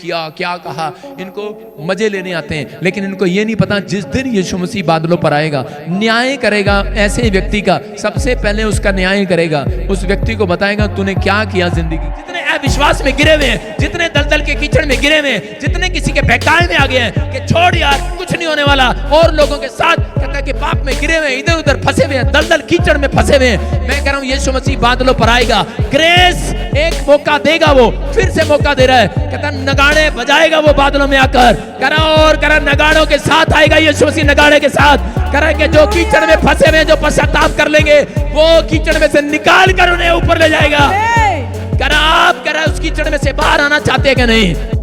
किया, क्या कहा, इनको मजे लेने आते हैं, लेकिन इनको ये नहीं पता जिस दिन यीशु मसीह बादलों पर आएगा, न्याय करेगा ऐसे व्यक्ति का, सबसे पहले उसका न्याय करेगा, उस व्यक्ति को बताएगा तूने क्या किया जिंदगी। जितने अविश्वास में गिरे हुए हैं, जितने दलदल के कीचड़ में गिरे हुए हैं, जितने किसी के बहकावे में आ गए हैं कि छोड़ यार कुछ नहीं होने वाला, और लोगों के साथ कहता है कि पाप में गिरे हुए हैं, इधर उधर फंसे हुए हैं, दलदल कीचड़ में फंसे हुए हैं, मैं कह रहा हूं यीशु मसीह बादलों पर आएगा, ग्रेस एक मौका देगा, वो फिर से मौका दे रहा है, कहता नगाड़े बजाएगा वो बादलों में आकर, करा और करा नगाड़ों के साथ आएगा यीशु मसीह, नगाड़े के साथ करा कि जो कीचड़ में फंसे हुए जो पश्चाताप कर लेंगे वो कीचड़ में से निकाल कर उन्हें ऊपर ले जाएगा। करा आप करा उस कीचड़ में से बाहर आना चाहते हैं कि नहीं?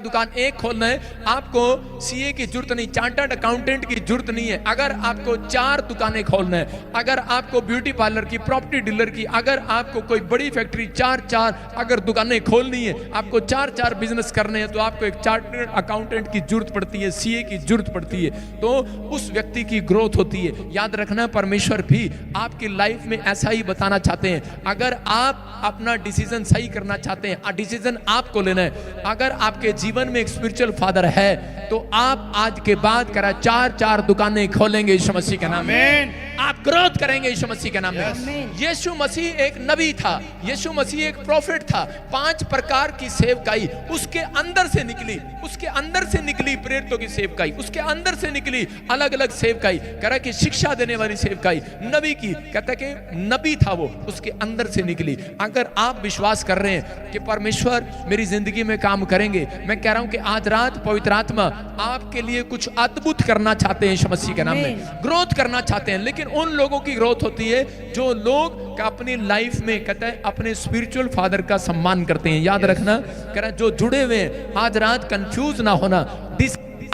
दुकान एक खोलना है, आपको सीए की जरूरत नहीं, चार्टर्ड अकाउंटेंट की जरूरत नहीं है। अगर आपको 4 दुकानें खोलना है, अगर आपको ब्यूटी पार्लर की, प्रॉपर्टी डीलर की, अगर आपको कोई बड़ी फैक्ट्री 4 अगर दुकानें खोलनी है, आपको 4 बिजनेस करने हैं, तो आपको एक चार्टर्ड अकाउंटेंट की जरूरत पड़ती है, सीए की जरूरत पड़ती है, तो उस व्यक्ति की ग्रोथ होती है। याद रखना परमेश्वर भी आपकी लाइफ में ऐसा ही बताना चाहते हैं। अगर आप अपना डिसीजन सही करना चाहते हैं, डिसीजन आपको लेना है। अगर आपके जीवन में एक स्पिरिचुअल फादर है तो आप आज के बाद करा 4 दुकानें खोलेंगे यीशु मसीह के नाम में, आप ग्रोथ करेंगे यीशु मसीह के नाम में। यीशु मसीह एक नबी था, यीशु मसीह एक प्रोफेट था, 5 प्रकार की सेवकाई उसके अंदर से निकली, उसके अंदर से निकली प्रेरितों की सेवकाई, उसके अंदर से निकली अलग अलग सेवकाई, करा कि शिक्षा देने वाली सेवकाई नबी की, कहता कि नबी था वो, उसके अंदर से निकली। अगर आप विश्वास कर रहे हैं कि परमेश्वर मेरी जिंदगी में काम करेंगे, मैं कह रहा हूं कि आज रात पवित्र आत्मा आपके लिए कुछ अद्भुत करना चाहते हैं यीशु मसीह के नाम में, ग्रोथ करना चाहते हैं। लेकिन उन लोगों की ग्रोथ होती है जो लोग अपनी लाइफ में कहते हैं अपने स्पिरिचुअल फादर का सम्मान करते हैं। याद रखना करा जो जुड़े हुए हैं, आज रात कंफ्यूज ना होना,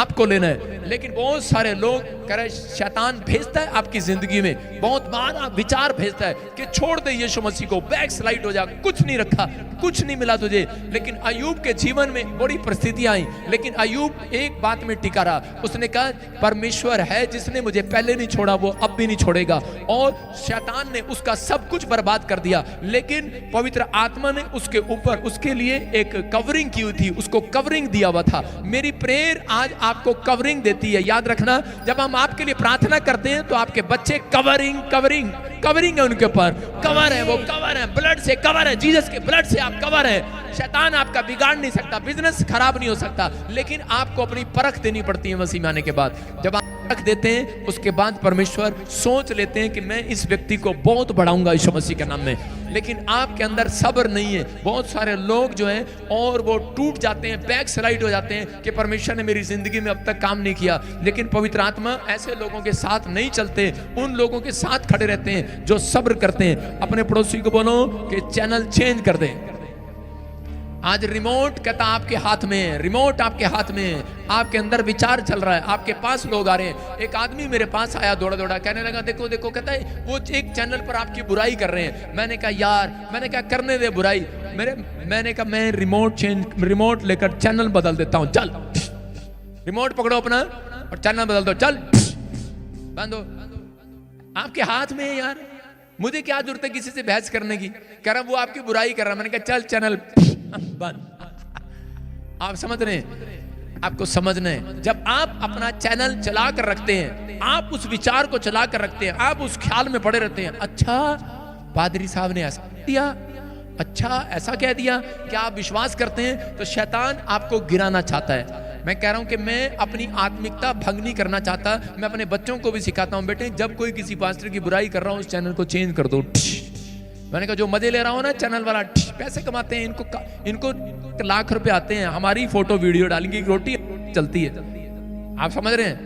आपको लेना है। लेकिन बहुत सारे लोग कह रहे शैतान भेजता है आपकी जिंदगी में, बहुत बार आप विचार भेजता है कि छोड़ दे यीशु मसीह को, बैक स्लाइड हो जा, कुछ नहीं रखा, कुछ नहीं मिला तुझे। लेकिन अय्यूब के जीवन में बड़ी परिस्थितियां आई, लेकिन अय्यूब एक बात में टिका रहा, उसने कहा परमेश्वर है जिसने मुझे पहले नहीं छोड़ा वो अब भी नहीं छोड़ेगा। और शैतान ने उसका सब कुछ बर्बाद कर दिया, लेकिन पवित्र आत्मा ने उसके ऊपर उसके लिए एक कवरिंग की हुई थी, उसको कवरिंग दिया हुआ था। मेरी प्रेयर आज आपको कवरिंग देती है। याद रखना जब हम आपके लिए प्रार्थना करते हैं तो आपके बच्चे कवरिंग कवरिंग कवरिंग है, उनके ऊपर कवर है, वो कवर है, ब्लड से कवर है, जीसस के ब्लड से आप कवर है। शैतान आपका बिगाड़ नहीं सकता, बिजनेस खराब नहीं हो सकता, लेकिन आपको अपनी परख देनी पड़ती है मसीह में आने के बाद। जब आप परख देते हैं उसके बाद परमेश्वर सोच लेते हैं कि मैं इस व्यक्ति को बहुत बढ़ाऊंगा यीशु मसीह के नाम में। लेकिन आपके अंदर सब्र नहीं है। बहुत सारे लोग जो हैं और वो टूट जाते हैं, बैक स्लाइड हो जाते हैं कि परमेश्वर ने मेरी जिंदगी में अब तक काम नहीं किया। लेकिन पवित्र आत्मा ऐसे लोगों के साथ नहीं चलते, उन लोगों के साथ खड़े रहते हैं जो सब्र करते हैं। अपने पड़ोसी को बोलो कि चैनल चेंज कर दे। आज रिमोट कहता आपके हाथ में है, रिमोट आपके हाथ में है, आपके अंदर विचार चल रहा है, आपके पास लोग आ रहे हैं। एक आदमी मेरे पास आया दौड़ा दौड़ा, कहने लगा देखो देखो, कहता है वो एक चैनल पर आपकी बुराई कर रहे हैं। मैंने कहा यार, मैंने कहा करने दे बुराई, मैंने कहा मैं रिमोट लेकर चैनल बदल देता हूं, चल रिमोट पकड़ो अपना और चैनल बदल दो, चल बंद हो, आपके हाथ में है यार, मुझे क्या जरूरत है किसी से बहस करने की। कह रहा वो आपकी बुराई कर रहा, मैंने कहा चल चैनल बंद। आप समझ रहे हैं, आपको समझना है जब आप अपना चैनल चला कर रखते हैं, आप उस विचार को चला कर रखते हैं, आप उस ख्याल में पड़े रहते हैं, अच्छा पादरी साहब ने ऐसा दिया, अच्छा ऐसा कह दिया, क्या आप विश्वास करते हैं? तो शैतान आपको गिराना चाहता है। मैं कह रहा हूं कि मैं अपनी आत्मिकता भंग नहीं करना चाहता। मैं अपने बच्चों को भी सिखाता हूं, बेटे जब कोई किसी पास्टर की बुराई कर रहा हूं उस चैनल को चेंज कर दो। मैंने कहा जो मजे ले रहा हूं ना चैनल वाला, पैसे कमाते हैं, इनको लाख रुपए आते हैं, हमारी फोटो वीडियो डालेंगे, रोटी चलती है, आप समझ रहे हैं।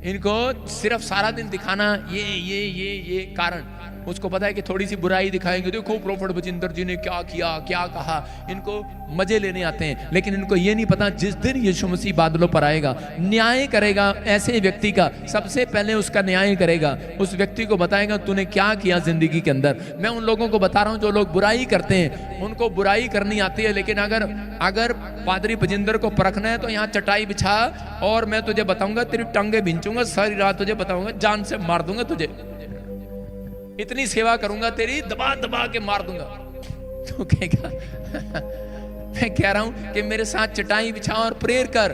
इनको सिर्फ सारा दिन दिखाना ये कारण, उसको पता है कि थोड़ी सी बुराई दिखाएंगे, देखो प्रोफेट बजिंदर जी ने क्या किया, क्या कहा, इनको मजे लेने आते हैं। लेकिन इनको ये नहीं पता जिस दिन यीशु मसीह बादलों पर आएगा, न्याय करेगा ऐसे व्यक्ति का, सबसे पहले उसका न्याय करेगा, उस व्यक्ति को बताएगा तूने क्या किया जिंदगी के अंदर। मैं उन लोगों को बता रहा हूं जो लोग बुराई करते हैं, उनको बुराई करनी आती है, लेकिन अगर पादरी बजिंदर को परखना है तो यहाँ चटाई बिछा और मैं तुझे बताऊंगा, तेरी टांगे भिंचूंगा, सारी रात तुझे बताऊंगा, जान से मार दूंगा तुझे। इतनी सेवा करूंगा तेरी, दबा दबा के मार दूंगा। तो कहेगा मैं कह रहा हूं कि मेरे साथ चटाई बिछा और प्रेयर कर,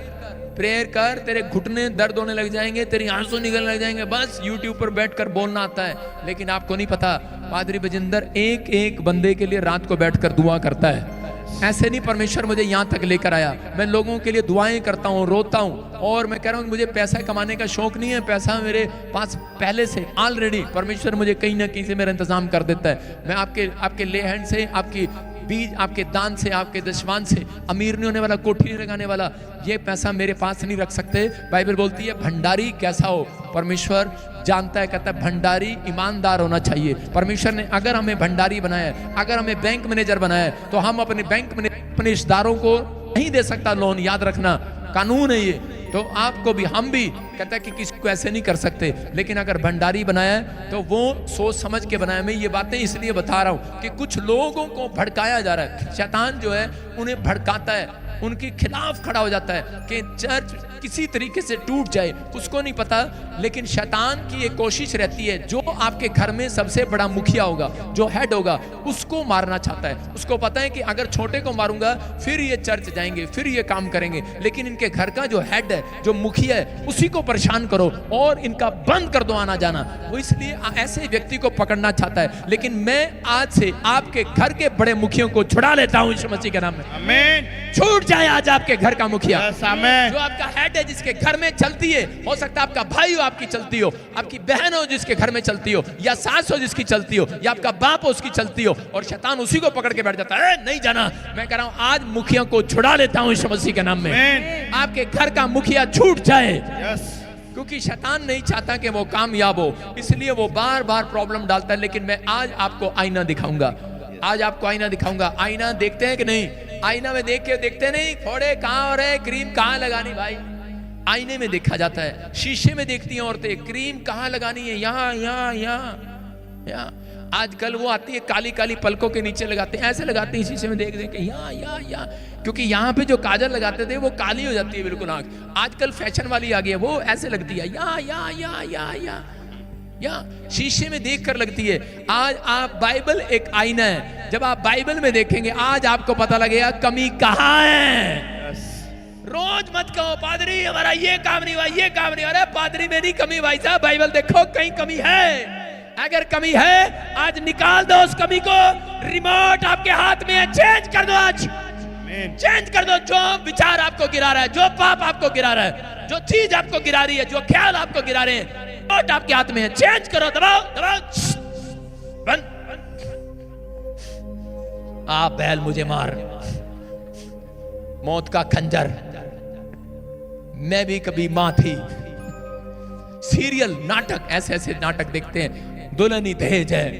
प्रेयर कर, तेरे घुटने दर्द होने लग जाएंगे, तेरी आंसू निकलने लग जाएंगे। बस यूट्यूब पर बैठकर बोलना आता है, लेकिन आपको नहीं पता पादरी बजिंदर एक एक बंदे के लिए रात को बैठकर दुआ करता है। ऐसे नहीं परमेश्वर मुझे यहाँ तक लेकर आया, मैं लोगों के लिए दुआएं करता हूँ, रोता हूँ। और मैं कह रहा हूँ मुझे पैसा कमाने का शौक नहीं है, पैसा मेरे पास पहले से ऑलरेडी परमेश्वर मुझे कहीं ना कहीं से मेरा इंतजाम कर देता है। मैं आपके ले हैंड से, आपकी बीज, आपके दान से, आपके दशवान से अमीर नहीं होने वाला, कोठी नहीं लगाने वाला, ये पैसा मेरे पास नहीं रख सकते। बाइबल बोलती है भंडारी कैसा हो परमेश्वर जानता है, कहता है भंडारी ईमानदार होना चाहिए। परमेश्वर ने अगर हमें भंडारी बनाया है, अगर हमें बैंक मैनेजर बनाया है, तो हम अपने बैंक में अपने रिश्तेदारों को नहीं दे सकता लोन, याद रखना कानून है ये। तो आपको भी, हम भी कहता है कि किसी को ऐसे नहीं कर सकते, लेकिन अगर भंडारी बनाया है तो वो सोच समझ के बनाया। मैं ये बातें इसलिए बता रहा हूं कि कुछ लोगों को भड़काया जा रहा है, शैतान जो है उन्हें भड़काता है, उनके खिलाफ खड़ा हो जाता है कि चर्च किसी तरीके से टूट जाए, उसको नहीं पता। लेकिन शैतान की ये कोशिश रहती है, जो आपके घर में सबसे बड़ा मुखिया होगा, जो हेड होगा, उसको मारना चाहता है। उसको पता है कि अगर छोटे को मारूंगा फिर ये चर्च जाएंगे, फिर ये काम करेंगे, लेकिन इनके घर का जो हेड है, जो मुखिया है, उसी को परेशान करो और इनका बंद कर दो आना जाना। वो इसलिए ऐसे व्यक्ति को पकड़ना चाहता है। लेकिन मैं आज से आपके घर के बड़े मुखियों को छुड़ा लेता हूं यीशु मसीह के नाम में। आमीन। छूट जाए आज आपके घर का मुखिया, आमीन। जो आपका हेड है, जिसके घर में चलती है, हो सकता है आपका भाई हो आपकी चलती हो, आपकी बहन हो जिसके घर में चलती हो, या सास हो जिसकी चलती हो, या आपका बाप हो उसकी चलती हो, और शैतान उसी को पकड़ के बैठ जाता है, नहीं जाना। मैं कह रहा हूं आज मुखिया को छुड़ा लेता हूं यीशु मसीह के नाम में। आपके घर का मुखिया छूट जाए, क्योंकि शैतान नहीं चाहता कि वो कामयाब हो, इसलिए वो बार बार प्रॉब्लम डालता है। लेकिन मैं आज आपको आईना दिखाऊंगा, आज आपको आईना दिखाऊंगा। आईना देखते हैं कि नहीं? आईना में देख के देखते नहीं, फोड़े कहाँ हो रहे, क्रीम कहाँ लगानी, भाई आईने में देखा जाता है। शीशे में देखती हैं औरतें, क्रीम कहाँ लगानी है, यहाँ यहाँ यहाँ यहाँ। आजकल वो आती है काली काली पलकों के नीचे लगाते हैं, ऐसे लगाते हैं शीशे में देख देख के, यहाँ यहाँ यहाँ, क्योंकि यहाँ पे जो काजल लगाते थे वो काली हो जाती है बिल्कुल आंख। आजकल फैशन वाली आ गई है, वो ऐसे लगती है, यहाँ यहाँ यहाँ यहाँ यहाँ, या शीशे में देख कर लगती है। आज आप, बाइबल एक आईना है, जब आप बाइबल में देखेंगे आज आपको पता लगेगा कमी कहाँ है। रोज मत कहो पादरी हमारा ये काम नहीं हुआ, ये काम नहीं हुआ। अरे पादरी में नहीं कमी भाई साहब, बाइबल देखो कहीं कमी है। अगर कमी है आज निकाल दो उस कमी को। रिमोट आपके हाथ में है, चेंज कर दो आज, चेंज कर दो। जो विचार आपको गिरा रहा है, जो पाप आपको गिरा रहा है, जो चीज आपको गिरा रही है, जो ख्याल आपको गिरा रहे हैं, रिमोट आपके हाथ में है, चेंज करो। दबाओ दबाओ, बंद। आप बैल मुझे मार, मौत का खंजर, मैं भी कभी मां थी। सीरियल नाटक, ऐसे ऐसे नाटक देखते हैं। दुल्हन ही दहेज है?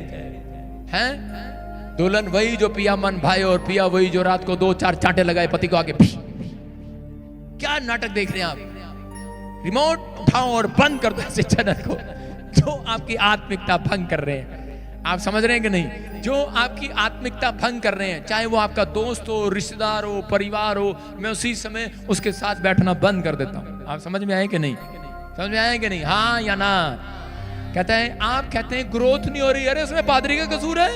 दुल्हन वही जो पिया मन भाई, और पिया वही जो रात को 2-4 चांटे लगाए पति को आगे। क्या नाटक देख रहे हैं आप? रिमोट उठाओ और बंद कर दो ऐसे चैनल को जो आपकी आत्मिकता भंग कर रहे हैं। आप समझ रहे हैं कि नहीं? जो आपकी आत्मिकता भंग कर रहे हैं, चाहे वो आपका दोस्त हो, रिश्तेदार हो, परिवार हो, मैं उसी समय उसके साथ बैठना बंद कर देता हूं। आप समझ में आए कि नहीं? समझ में आए कि नहीं? हाँ या ना? कहते हैं, आप कहते हैं ग्रोथ नहीं हो रही, अरे उसमें पादरी का कसूर है।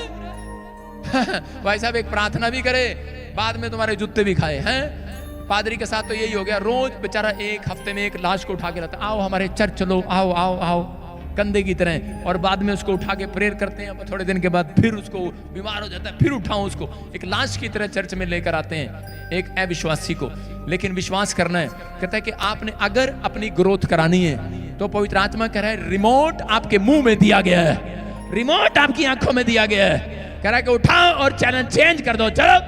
भाई साहब एक प्रार्थना भी करे, बाद में तुम्हारे जूते भी खाए हैं। पादरी के साथ तो यही हो गया, रोज बेचारा एक हफ्ते में एक लाश को उठा के लाता, आओ हमारे चर्च चलो, आओ आओ आओ, कंधे की तरह, और बाद में उसको उठा के प्रेयर करते हैं। थोड़े दिन के बाद फिर उसको बीमार हो जाता है, फिर उठाओ उसको, एक लाश की तरह चर्च में लेकर आते हैं एक अविश्वासी को। लेकिन विश्वास करना है, कहता है कि आपने अगर अपनी ग्रोथ करानी है तो पवित्र आत्मा कह रहा है रिमोट आपके मुंह में दिया गया है, रिमोट आपकी आंखों में दिया गया है। कह रहा है कि उठाओ और चैनल चेंज कर दो, चलो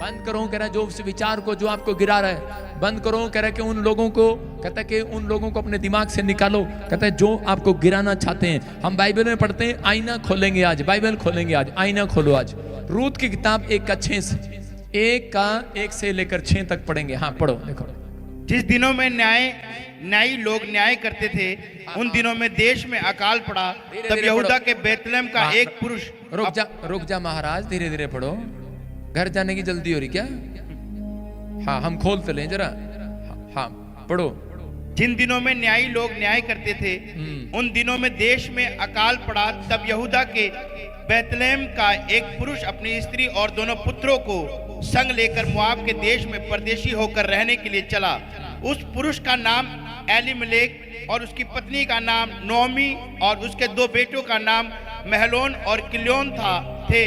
बंद करो। कह रहा है जो उस विचार को जो आपको गिरा रहा है बंद करो। कह रहा है कि उन लोगों को, कहता है कि उन लोगों को अपने दिमाग से निकालो। कहता है जो आपको गिराना चाहते हैं। हम बाइबल में पढ़ते हैं, आईना खोलेंगे आज, बाइबल खोलेंगे आज, आईना खोलो आज। रूत की किताब 1 से लेकर 6 तक पढ़ेंगे। हाँ पढ़ो, देखो। जिस दिनों में न्यायी लोग न्याय करते थे, उन दिनों में देश में अकाल पड़ा। तब यहूदा के बेतलेहम का एक पुरुष। रुक जा महाराज, धीरे धीरे पढ़ो, घर जाने की जल्दी हो रही क्या? हाँ हम खोलते लें जरा। हाँ पढ़ो। जिन दिनों में न्यायी लोग न्याय करते थे उन दिनों में देश में अकाल पड़ा। तब यहूदा के बैतलहम का एक पुरुष अपनी स्त्री और दोनों पुत्रों को संग लेकर मोआब के देश में परदेशी होकर रहने के लिए चला। उस पुरुष का नाम एलीमेलेक और उसकी पत्नी का नाम नोमी और उसके दो बेटों का नाम महलोन और किल्योन थे।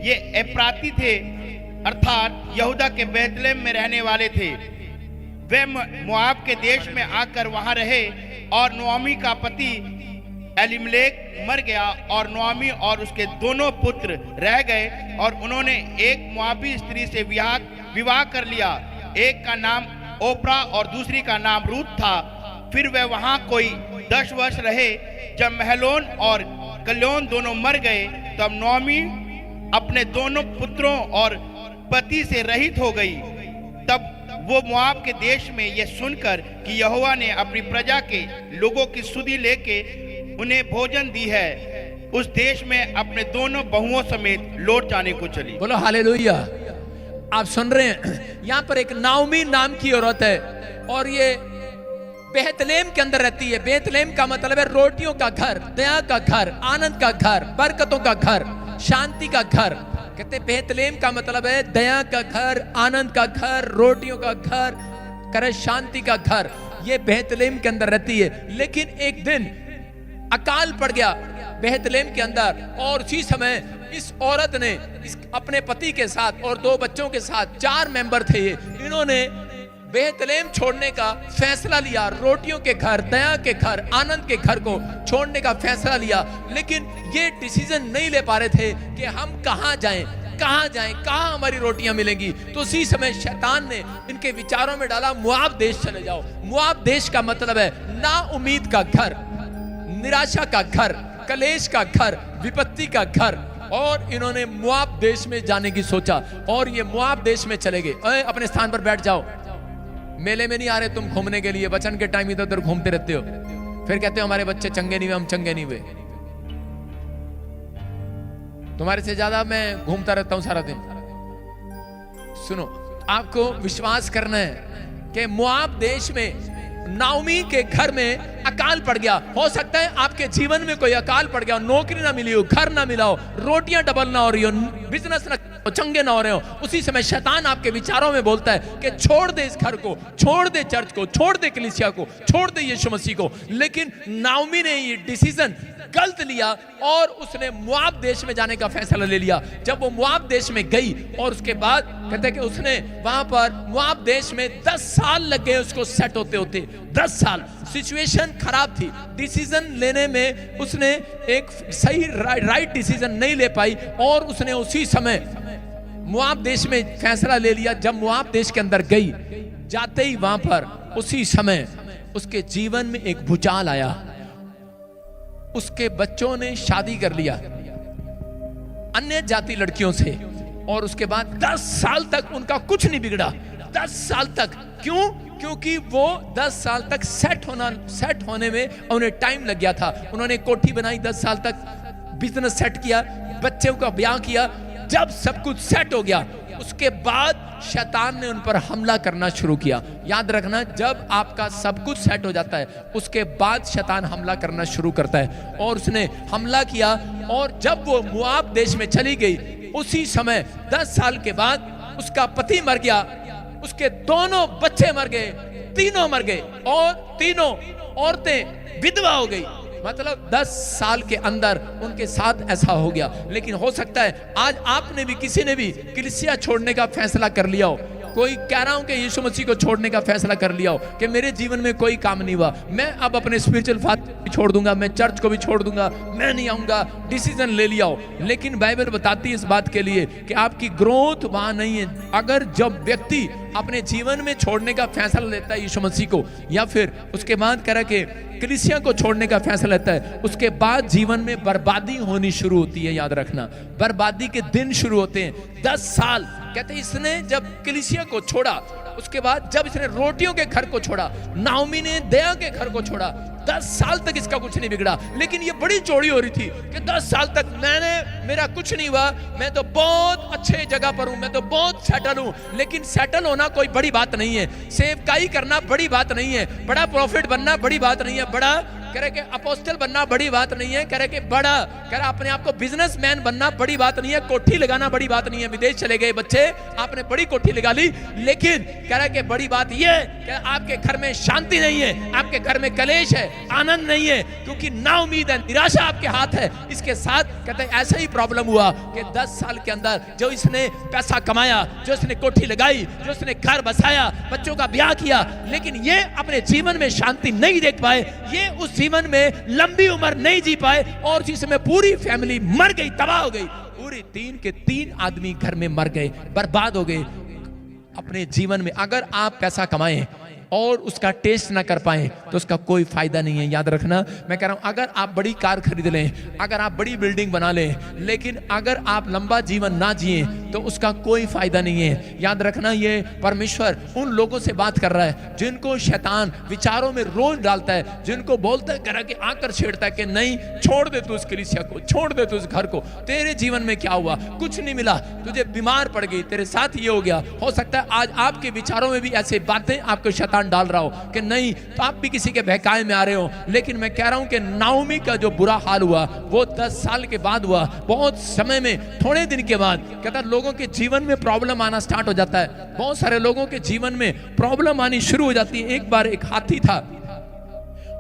ये एप्राती थे, अर्थात यहूदा के बैतलहम में रहने वाले थे। वे मोआब के देश में आकर वहां रहे और नोमी का पति एलीमेलेक मर गया और नोमी और उसके दोनों पुत्र रह गए और उन्होंने एक मोआबी स्त्री से विवाह कर लिया। एक का नाम ओप्रा और दूसरी का नाम रूत था। फिर वे वहां कोई 10 वर्ष रहे। जब महलोन और कल्याण दोनों मर गए तब नोमी अपने दोनों पुत्रों और पति से रहित हो गई। तब वो मोआब के देश में यह सुनकर कि यहोवा ने अपनी प्रजा के लोगों की सुधि लेके उन्हें भोजन दी है, उस देश में अपने दोनों बहुओं समेत लौट जाने को चली। बोलो हालेलुया। आप सुन रहे हैं, यहाँ पर एक नाओमी नाम की औरत है और ये बेतलेहम के अंदर रहती है। बेतलेहम का मतलब है रोटियों का घर, दया का घर, आनंद का घर, बरकतों का घर, शांति का घर। कहते बेतलेहम का मतलब है दया का घर, आनंद का घर, रोटियों का घर, करे शांति का घर। ये बेतलेहम के अंदर रहती है। लेकिन एक दिन अकाल पड़ गया बेतलेहम के अंदर और उसी समय इस औरत ने अपने पति के साथ और 2 बच्चों के साथ, 4 मेंबर थे ये, इन्होंने बेतलेहम छोड़ने का फैसला लिया। रोटियों के घर, दया के घर, आनंद के घर को छोड़ने का फैसला लिया। लेकिन ये डिसीजन नहीं ले पा रहे थे कि हम कहां जाएं, कहां हमारी रोटियां मिलेंगी। तो उसी समय शैतान ने इनके विचारों में डाला, मोआब देश चले जाओ। मोआब देश का मतलब है ना उम्मीद का घर, निराशा का घर, कलेश का घर, विपत्ति का घर। और इन्होंने मोआब देश में जाने की सोचा और ये मोआब देश में चले गए। अपने स्थान पर बैठ जाओ। मेले में नहीं आ रहे तुम घूमने के लिए, वचन के टाइम इधर उधर घूमते रहते हो, फिर कहते हो हमारे बच्चे चंगे नहीं हुए, हम चंगे नहीं हुए। तुम्हारे से ज्यादा मैं घूमता रहता हूं सारा दिन। सुनो, आपको विश्वास करना है कि मोआब देश में नाओमी के घर में अकाल पड़ गया। हो सकता है आपके जीवन में कोई अकाल पड़ गया, नौकरी ना मिली हो, घर ना मिला हो, रोटियां डबल ना हो रही हो, बिजनेस ना चंगे ना हो रहे हो। उसी समय शैतान आपके विचारों में बोलता है कि छोड़ दे इस घर को, छोड़ दे चर्च को, छोड़ दे कलीसिया को, छोड़ दे यीशु मसीह को। लेकिन नाओमी ने ये डिसीजन गलत लिया और उसने मोआब देश में जाने का फैसला ले लिया। जब वो मोआब देश में गई और उसके बाद कहते हैं कि उसने वहां पर मोआब देश में 10 साल लग गए उसको सेट होते होते। 10 साल सिचुएशन खराब थी, डिसीजन लेने में उसने एक सही राइट डिसीजन नहीं ले पाई और उसने उसी समय मोआब देश में फैसला ले लिया। जब मोआब देश के अंदर गई, जाते ही वहां पर उसी समय उसके जीवन में एक भूचाल आया। उसके बच्चों ने शादी कर लिया अन्य जाति लड़कियों से और उसके बाद 10 साल तक उनका कुछ नहीं बिगड़ा। 10 साल तक। क्यों? क्योंकि वो 10 साल तक सेट होने में उन्हें टाइम लग गया था। उन्होंने कोठी बनाई, 10 साल तक बिजनेस सेट किया, बच्चों का ब्याह किया। जब सब कुछ सेट हो गया उसके बाद शैतान ने उन पर हमला करना शुरू किया। याद रखना, जब आपका सब कुछ सेट हो जाता है उसके बाद शैतान हमला करना शुरू करता है। और उसने हमला किया और जब वो मोआब देश में चली गई उसी समय 10 साल के बाद उसका पति मर गया, उसके दोनों बच्चे मर गए, तीनों मर गए और तीनों औरतें विधवा हो गई। मतलब 10 साल के अंदर उनके साथ ऐसा हो गया। लेकिन हो सकता है आज आपने भी, किसी ने भी कलीसिया छोड़ने का फैसला कर लिया हो। कोई कह रहा हूं कि यीशु मसीह को छोड़ने का फैसला कर लिया हो कि मेरे जीवन में कोई काम नहीं हुआ, मैं अब अपने स्पिरिचुअल फादर भी छोड़ दूंगा, मैं चर्च को भी छोड़ दूंगा, मैं नहीं आऊंगा, डिसीजन ले लिया हो। लेकिन बाइबल बताती है इस बात के लिए कि आपकी ग्रोथ वहां नहीं है। अगर जब व्यक्ति अपने जीवन में छोड़ने का फैसला लेता है यीशु मसीह को, या फिर उसके बाद कह रहा कि कलीसिया को छोड़ने का फैसला लेता है, उसके बाद जीवन में बर्बादी होनी शुरू होती है। याद रखना, बर्बादी के दिन शुरू होते हैं। 10 साल कहते इसने जब कलीसिया को छोड़ा उसके बाद जब इसने रोटियों के घर को छोड़ा, नाओमी ने दया के घर को छोड़ा, 10 साल तक इसका कुछ नहीं बिगड़ा। लेकिन ये बड़ी चौड़ी हो रही थी कि 10 साल तक मेरा कुछ नहीं हुआ, मैं तो बहुत अच्छे जगह पर हूं, मैं तो बहुत सेटल हूं। लेकिन सेटल होना कोई बड़ी बात नहीं है, सेवकाई करना बड़ी बात नहीं है, बड़ा प्रॉफिट बनना बड़ी बात नहीं है, बड़ा कह रहे कि अपोस्टल बनना बड़ी बात नहीं है, कह रहे कि बड़ा कह रहे अपने आप को बिजनेसमैन बनना बड़ी बात नहीं है, कोठी लगाना बड़ी बात नहीं है। विदेश चले गए बच्चे, आपने बड़ी कोठी लगा ली, लेकिन कह रहे कि बड़ी बात यह कि आपके घर में शांति नहीं है, आपके घर में कलेश है, आनंद नहीं है, क्योंकि ना उम्मीद है, निराशा आपके हाथ है। इसके साथ कहते हैं ऐसा ही प्रॉब्लम हुआ कि 10 साल के अंदर जो इसने पैसा कमाया, जो इसने कोठी लगाई, जो इसने घर बसाया, बच्चों का ब्याह किया, लेकिन ये अपने जीवन में शांति नहीं देख पाए, ये उस जीवन में लंबी उम्र नहीं जी पाए, और उसी समय पूरी फैमिली मर गई, तबाह हो गई। पूरी 3 के 3 आदमी घर में मर गए, बर्बाद हो गए अपने जीवन में। अगर आप पैसा कमाएं और उसका टेस्ट ना कर पाए तो उसका कोई फायदा नहीं है। याद रखना, मैं कह रहा हूं, अगर आप बड़ी कार खरीद लें, अगर आप बड़ी बिल्डिंग बना लें, लेकिन अगर आप लंबा जीवन ना जिए तो उसका कोई फायदा नहीं है। याद रखना, ये परमेश्वर उन लोगों से बात कर रहा है जिनको शैतान विचारों में रोज डालता है, जिनको बोलता है, कह के आकर छेड़ता है कि नहीं, छोड़ दे तू उस कलीसिया को, छोड़ दे तू उस घर को, तेरे जीवन में क्या हुआ, कुछ नहीं मिला, तुझे बीमार पड़ गई, तेरे साथ ये हो गया। हो सकता है आज आपके विचारों में भी ऐसे बातें आपको शैतान डाल रहा हो कि नहीं, तो आप भी किसी के बहकावे में आ रहे हो। लेकिन मैं कह रहा हूं कि नाओमी का जो बुरा हाल हुआ वो 10 साल के बाद हुआ। बहुत समय में, थोड़े दिन के बाद कहता लोगों के जीवन में प्रॉब्लम आना स्टार्ट हो जाता है। बहुत सारे लोगों के जीवन में प्रॉब्लम आनी शुरू हो जाती है। एक बार एक हाथी था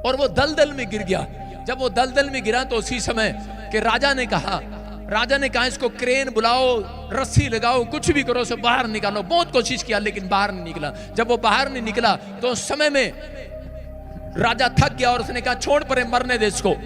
और वो दलदल में गिर गया। जब वो दलदल में गिरा तो उसी समय के राजा ने कहा इसको क्रेन बुलाओ, रस्सी लगाओ, कुछ भी करो, उसे बाहर निकालो। बहुत कोशिश किया लेकिन बाहर नहीं निकला। जब वो बाहर नहीं निकला तो उस समय में राजा थक गया और उसने कहा छोड़ परे, मरने दे इसको।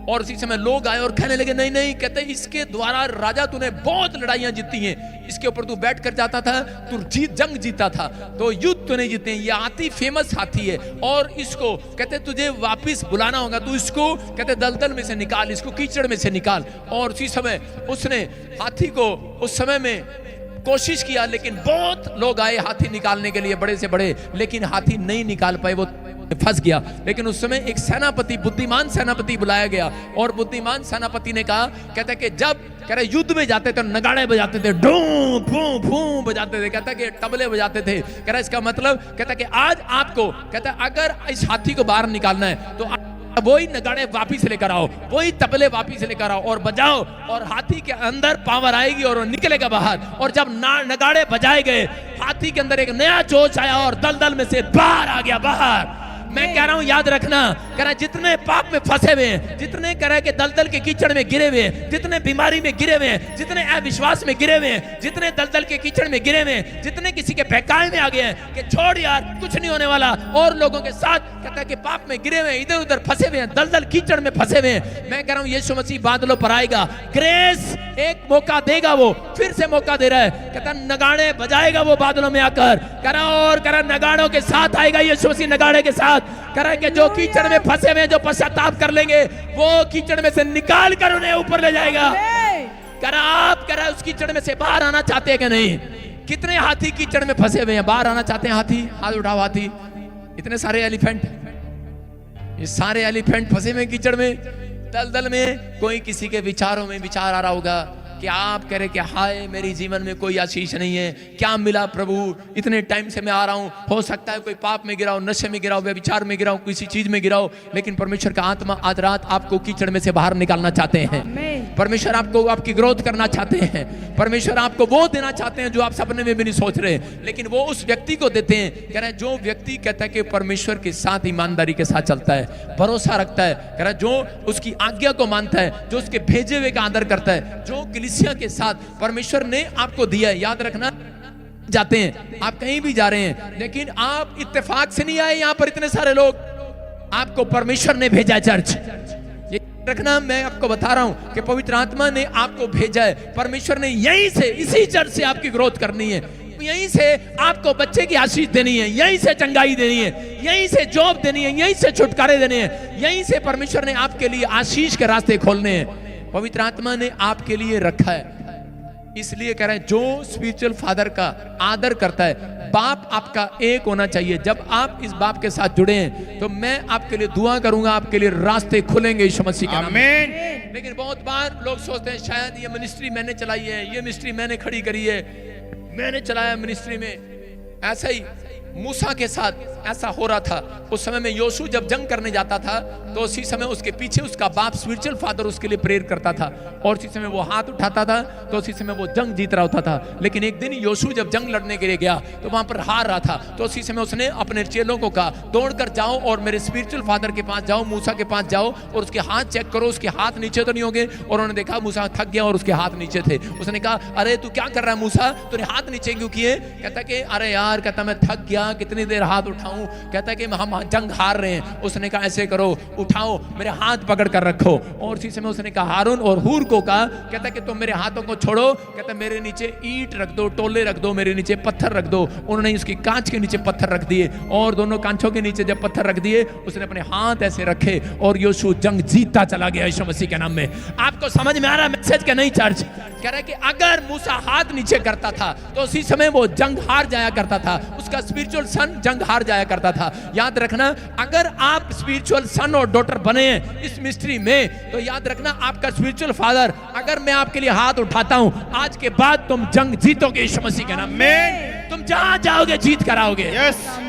और उसी समय लोग आए और कहने लगे नहीं नहीं, कहते इसके द्वारा राजा तूने बहुत लड़ाइयां जीती हैं, इसके ऊपर तू बैठ कर जाता था, तू जंग जीता था, तो युद्ध तो नहीं जीते। ये हाथी फेमस हाथी है और इसको कहते तुझे वापस बुलाना होगा, तू इसको कहते दलदल में से निकाल, इसको कीचड़ में से निकाल। और उसी समय उसने हाथी को उस समय में कोशिश किया, लेकिन बहुत लोग आए हाथी निकालने के लिए, बड़े से बड़े, लेकिन हाथी नहीं निकाल पाए, वो फंस गया। लेकिन उस समय एक सेनापति, बुद्धिमान सेनापति बुलाया गया और बुद्धिमान सेनापति ने कहा, कहता कि जब कह रहे युद्ध में जाते थे नगाड़े बजाते थे, ढूं फूं फूं बजाते थे, कहता कि तबले बजाते थे। कह रहा इसका मतलब, कहता कि आज आपको, कहता अगर इस हाथी को बाहर निकालना है तो वही नगाड़े वापिस लेकर आओ, वही तबले वापिस लेकर आओ और बजाओ, और हाथी के अंदर पावर आएगी और वो निकलेगा बाहर। और जब नगाड़े बजाए गए, हाथी के अंदर एक नया जोश आया और दलदल में से बाहर आ गया, बाहर। मैं कह रहा हूं याद रखना, कह रहा जितने पाप में फंसे हुए हैं, जितने कह रहा कि दलदल के कीचड़ में गिरे हुए हैं, जितने बीमारी में गिरे हुए हैं, जितने अविश्वास में गिरे हुए हैं, जितने दलदल के कीचड़ में गिरे हुए हैं, जितने किसी के बहकावे में आ गए हैं कि छोड़ यार कुछ नहीं होने वाला, और लोगों के साथ कहता है कि पाप में गिरे हुए हैं, इधर उधर फंसे हुए हैं, दलदल कीचड़ में फंसे हुए हैं, मैं कह रहा हूं यीशु मसीह बादलों पर आएगा, ग्रेस एक मौका देगा, वो फिर से मौका दे रहा है। कहता नगाड़े बजाएगा वो बादलों में आकर, करा और करा नगाड़ों के साथ आएगा यीशु मसीह, नगाड़े के साथ। करा कि जो कीचड़ में फंसे हुए, जो पश्चाताप कर लेंगे, वो कीचड़ में से निकाल कर उन्हें ऊपर ले जाएगा। करा आप करा उस कीचड़ में से बाहर आना चाहते हैं कि नहीं? कितने हाथी कीचड़ में फंसे हुए हैं, बाहर आना चाहते हैं? हाथी, हाथ उठाओ। हाथी, इतने सारे एलिफेंट, ये सारे एलिफेंट फंसे हुए कीचड़ में, दलदल में। कोई किसी के विचारों में विचार आ रहा होगा कि आप कह रहे कि हाय मेरी जीवन में कोई आशीष नहीं है, क्या मिला प्रभु, इतने टाइम से मैं आ रहा हूं, हो सकता है कोई पाप में गिरा हो, नशे में गिरा हो, व्यभिचार में गिरा हो, किसी चीज में गिरा हो, लेकिन परमेश्वर का आत्मा आज रात आपको कीचड़ में से बाहर निकालना चाहते हैं। परमेश्वर आपको, आपकी ग्रोथ करना चाहते हैं। परमेश्वर आपको वो देना चाहते हैं जो आप सपने में भी नहीं सोच रहे, लेकिन वो उस व्यक्ति को देते हैं। कह रहे जो व्यक्ति कहता है कि परमेश्वर के साथ ईमानदारी के साथ चलता है, भरोसा रखता है, कह रहा जो उसकी आज्ञा को मानता है, जो उसके भेजे हुए का आदर करता है, जो कलीसिया के साथ परमेश्वर ने आपको दिया है। याद रखना, जाते हैं आप कहीं भी जा रहे हैं, लेकिन आप इत्तेफाक से नहीं आए यहाँ पर, इतने सारे लोग, आपको परमेश्वर ने भेजा चर्च। ये रखना, मैं आपको बता रहा हूं कि पवित्र आत्मा ने आपको भेजा है। परमेश्वर ने यहीं से, इसी चर्च से आपकी ग्रोथ करनी है, यहीं से आपको बच्चे की आशीष देनी है, यहीं से चंगाई देनी है, यहीं से जॉब देनी है, यहीं से छुटकारे देने हैं, यहीं से परमेश्वर ने आपके लिए आशीष के रास्ते खोलने हैं। पवित्र आत्मा ने आपके लिए रखा है। इसलिए कह रहे हैं जो स्पिरिचुअल फादर का आदर करता है, बाप आपका एक होना चाहिए। जब आप इस बाप के साथ जुड़े हैं तो मैं आपके लिए दुआ करूंगा, आपके लिए रास्ते खुलेंगे यीशु मसीह के नाम में। आमीन। लेकिन बहुत बार लोग सोचते हैं शायद ये मिनिस्ट्री मैंने चलाई है, ये मिनिस्ट्री मैंने खड़ी करी है, मैंने चलाया मिनिस्ट्री में। ऐसा ही मूसा के साथ ऐसा हो रहा था। उस समय में योशू जब जंग करने जाता था तो उसी समय उसके पीछे उसका बाप स्पिरिचुअल फादर उसके लिए प्रेयर करता था, और उसी समय वो हाथ उठाता था तो उसी समय वो जंग जीत रहा होता था। लेकिन एक दिन योशू जब जंग लड़ने के लिए गया तो वहां पर हार रहा था, तो उसी समय उसने अपने चेलों को कहा दौड़कर जाओ और मेरे स्पिरिचुअल फादर के पास जाओ, मूसा के पास जाओ और उसके हाथ चेक करो, उसके हाथ नीचे तो नहीं होंगे। और उन्होंने देखा मूसा थक गया और उसके हाथ नीचे थे। उसने कहा अरे तू क्या कर रहा है मूसा, तूने हाथ नीचे क्यों किए? कहता कि अरे यार, कहता मैं थक गया, कितनी देर हाथ उठाऊं। कहता कि हम जंग हार रहे हैं। उसने कहा ऐसे करो, उठाओ, मेरे हाथ पकड़ कर रखो। और उसी समय उसने कहा हारून और हूर को कहा, कहता कि तुम मेरे हाथों को छोड़ो, कहता मेरे नीचे ईंट रख दो, टोले रख दो, मेरे नीचे पत्थर रख दो। उन्होंने उसकी कांच के नीचे पत्थर रख दिए और दोनों कांचों के नीचे जब पत्थर रख दिए उसने अपने हाथ ऐसे रखे और योशू जंग जीतता चला गया यीशु मसीह के नाम में। आपको समझ में आ रहा मैसेज के नहीं चर्च? कह रहा है कि अगर मूसा हाथ नीचे करता था तो उसी समय वो जंग हार जाया करता था, उसका स्पिरिचुअल सन जंग हार जाया करता था। याद रखना, अगर आप स्पिरिचुअल सन और डॉटर बने हैं इस मिस्ट्री में तो याद रखना आपका स्पिरिचुअल फादर, अगर मैं आपके लिए हाथ उठाता हूं, आज के बाद तुम जंग जीतोगे यीशु मसीह के नाम में। तुम जहां जाओगे जीत कराओगे,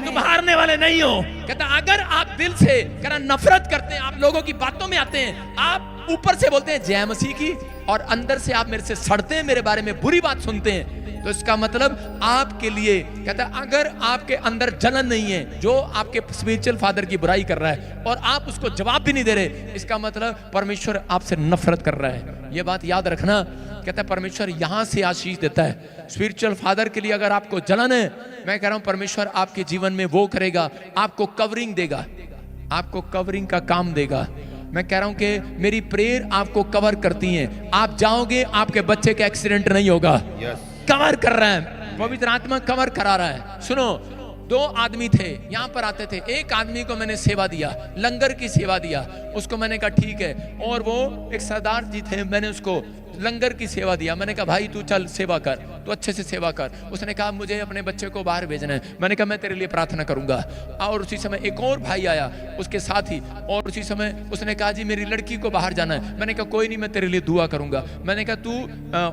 तुम हारने वाले नहीं हो। कहता अगर आप दिल से नफरत करते हैं, आप लोगों की बातों में आते हैं, आप ऊपर से बोलते हैं जय मसीह की और अंदर से आप मेरे से सड़ते हैं, मेरे बारे में बुरी बात सुनते हैं, तो इसका मतलब आपके लिए, कहता है अगर आपके अंदर जलन नहीं है जो आपके स्पिरिचुअल फादर की बुराई कर रहा है और आप उसको जवाब भी नहीं दे रहे, इसका मतलब परमेश्वर आपसे नफरत कर रहा है। यह बात याद रखना। कहता है परमेश्वर यहां से आशीष देता है। स्पिरिचुअल फादर के लिए अगर आपको जलन है, मैं कह रहा हूं परमेश्वर आपके जीवन में वो करेगा, आपको कवरिंग देगा, आपको कवरिंग का काम देगा। मैं कह रहा हूं कि मेरी प्रेयर आपको कवर करती है। आप जाओगे, आपके बच्चे का एक्सीडेंट नहीं होगा। कवर कर रहा है, पवित्र आत्मा कवर करा रहा है। सुनो, दो आदमी थे यहां पर आते थे, एक आदमी को मैंने सेवा दिया, लंगर की सेवा दिया, उसको मैंने कहा ठीक है, और वो एक सरदार जी थे, मैंने उसको लंगर की सेवा दिया। मैंने कहा भाई तू चल सेवा कर, तू अच्छे से सेवा कर। उसने कहा मुझे अपने बच्चे को बाहर भेजना है। मैंने कहा मैं तेरे लिए प्रार्थना करूंगा। और उसी समय एक और भाई आया उसके साथ ही, और उसी समय उसने कहा जी मेरी लड़की को बाहर जाना है। मैंने कहा कोई नहीं, मैं तेरे लिए दुआ करूंगा। मैंने कहा तू,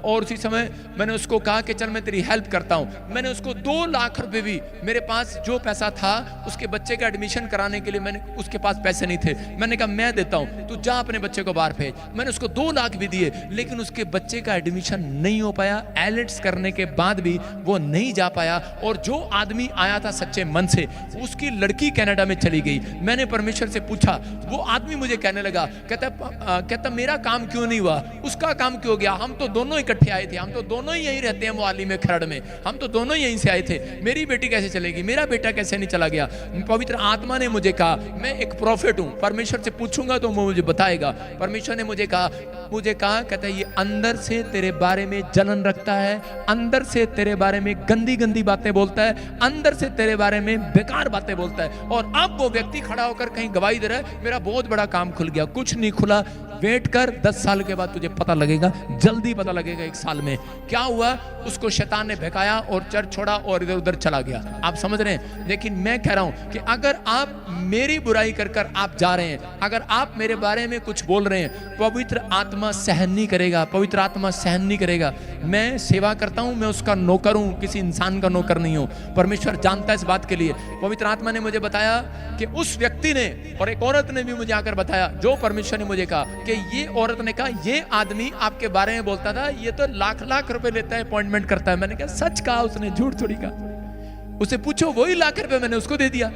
और उसी समय मैंने उसको कहा कि चल मैं तेरी हेल्प करता हूं। मैंने उसको 2 लाख रुपए भी, मेरे पास जो पैसा था उसके बच्चे का एडमिशन कराने के लिए, मैंने उसके पास पैसे नहीं थे, मैंने कहा मैं देता हूं, तू जा अपने बच्चे को बाहर भेज। मैंने उसको 2 लाख भी दिए, लेकिन उसके बच्चे का एडमिशन नहीं हो पाया। एलिट्स करने के बाद भी वो नहीं जा पाया। और जो आदमी आया था सच्चे मन से, उसकी लड़की कनाडा में चली गई। मैंने परमेश्वर से पूछा, वो आदमी मुझे कहने लगा, कहता मेरा काम क्यों नहीं हुआ, उसका काम क्यों हो गया? हम तो दोनों इकट्ठे आए थे, हम तो दोनों ही यहीं रहते हैं मोहाली में, खरड़ में, हम तो दोनों यहीं से आए थे। मेरी बेटी कैसे चलेगी, मेरा बेटा कैसे नहीं चला गया? पवित्र आत्मा ने मुझे कहा, मैं एक प्रॉफिट हूं, परमेश्वर से पूछूंगा तो वो मुझे बताएगा। परमेश्वर ने मुझे कहा, कहता है ये अंदर से तेरे बारे में जलन रखता है, अंदर से तेरे बारे में गंदी गंदी बातें बोलता है, अंदर से तेरे बारे में बेकार बातें बोलता है। और अब वो व्यक्ति खड़ा होकर कहीं गवाही दे रहा है, मेरा बहुत बड़ा काम खुल गया। कुछ नहीं खुला, वेट कर, 10 साल के बाद तुझे पता लगेगा, जल्दी पता लगेगा। 1 साल में क्या हुआ, उसको शैतान ने बहकाया और चर्च छोड़ा और इधर उधर चला गया। आप समझ रहे हैं? लेकिन मैं कह रहा हूं कि अगर आप मेरी बुराई कर कर आप जा रहे हैं, अगर आप मेरे बारे में कुछ बोल रहे हैं, पवित्र आत्मा सहन नहीं करेगा, पवित्र आत्मा सहन नहीं करेगा। मैं सेवा करता हूं, मैं उसका नौकर हूं, किसी इंसान का नौकर नहीं हूं। परमेश्वर जानता है इस बात के लिए। पवित्र आत्मा ने मुझे बताया कि उस व्यक्ति ने और एक औरत ने भी मुझे आकर बताया, जो परमेश्वर ने मुझे कहा कि ये औरत ने कहा ये आदमी आपके बारे में बोलता था, ये तो लाख लाख रुपए लेता है, अपॉइंटमेंट करता है। मैंने कहा सच कहा उसने, झूठ थोड़ी कहा। उसे पूछो, वही लाख रुपए मैंने उसको दे दिया।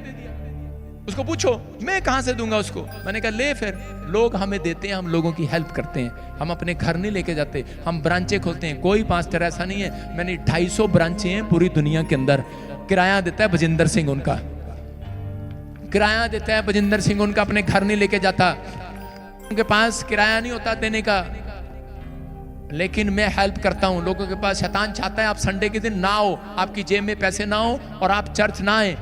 उसको पूछो मैं कहां से दूंगा उसको। मैंने कहा ले, फिर लोग हमें देते हैं, हम लोगों की हेल्प करते हैं, हम अपने घर नहीं लेके जाते, हम ब्रांचें खोलते हैं। कोई पास्टर ऐसा नहीं है, मैंने 250 ब्रांचें हैं पूरी दुनिया के अंदर। किराया देता है बजिंदर सिंह, उनका किराया देता है बजिंदर सिंह, उनका अपने घर नहीं लेके जाता, उनके पास किराया नहीं होता देने का। लेकिन मैं हेल्प करता हूं लोगों के पास। शैतान चाहता है आप संडे के दिन ना हो, आपकी जेब में पैसे ना हो और आप चर्च ना आए।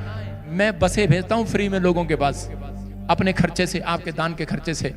मैं बसें भेजता हूं फ्री में लोगों के पास, अपने खर्चे से, आपके दान के खर्चे से।